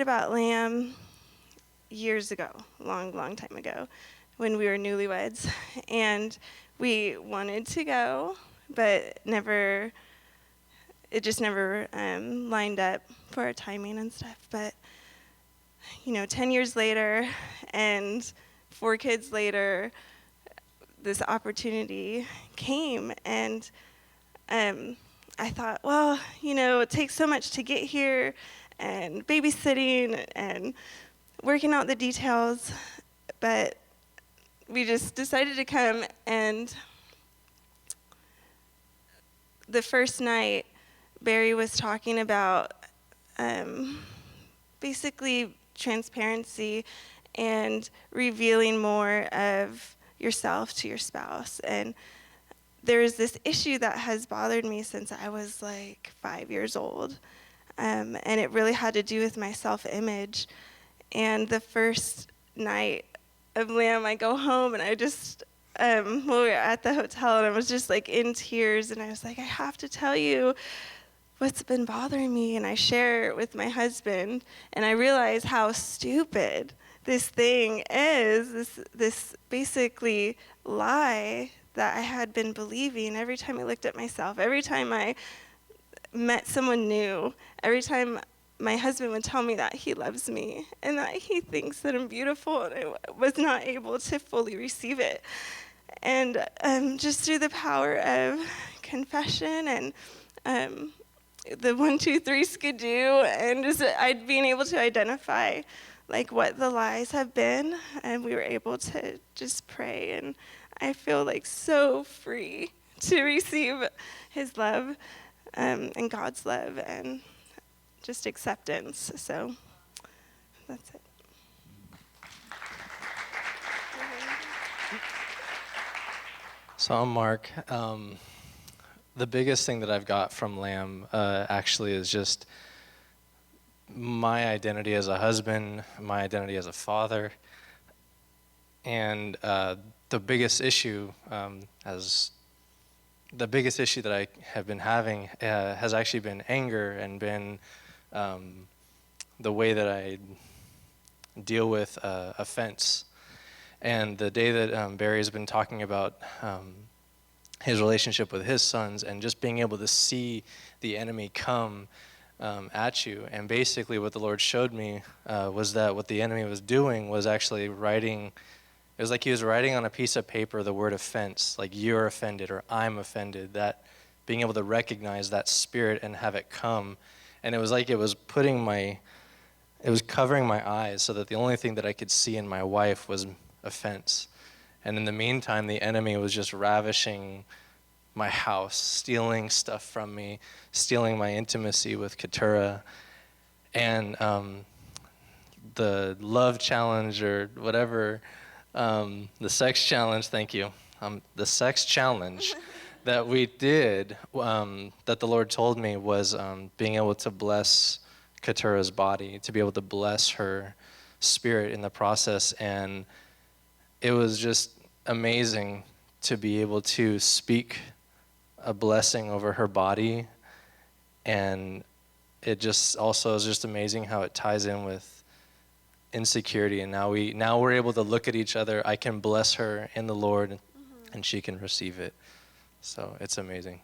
about Lamb years ago, long time ago, when we were newlyweds, and we wanted to go, but it just never lined up for our timing and stuff. But 10 years later and 4 kids later, this opportunity came, and I thought, well, it takes so much to get here, and babysitting and working out the details, but we just decided to come. And the first night, Barry was talking about basically transparency and revealing more of yourself to your spouse. And there's this issue that has bothered me since I was like 5 years old. And it really had to do with my self-image. And the first night of Lamb, I go home and I just, we were at the hotel and I was just like in tears, and I was like, I have to tell you what's been bothering me. And I share it with my husband, and I realize how stupid this thing is, this basically lie that I had been believing every time I looked at myself, every time I met someone new, every time my husband would tell me that he loves me and that he thinks that I'm beautiful, and I was not able to fully receive it. And just through the power of confession and the 1, 2, 3 skidoo, and just I'd being able to identify like what the lies have been, and we were able to just pray, and I feel like so free to receive his love and God's love and just acceptance. So that's it. So I'm Mark. The biggest thing that I've got from Lamb actually is just my identity as a husband, my identity as a father, and the biggest issue that I have been having has actually been anger, and been the way that I deal with offense. And the day that Barry has been talking about his relationship with his sons, and just being able to see the enemy come at you, and basically what the Lord showed me was that what the enemy was doing was actually writing. It was like he was writing on a piece of paper the word offense, like you're offended or I'm offended, that being able to recognize that spirit and have it come. And it was like it was covering my eyes so that the only thing that I could see in my wife was offense. And in the meantime, the enemy was just ravishing my house, stealing stuff from me, stealing my intimacy with Keturah. And the love challenge, or whatever, the sex challenge, thank you. The sex challenge that we did, that the Lord told me, was being able to bless Keturah's body, to be able to bless her spirit in the process. And it was just amazing to be able to speak a blessing over her body. And it just also is just amazing how it ties in with insecurity. And now we're able to look at each other. I can bless her in the Lord, and she can receive it. So it's amazing.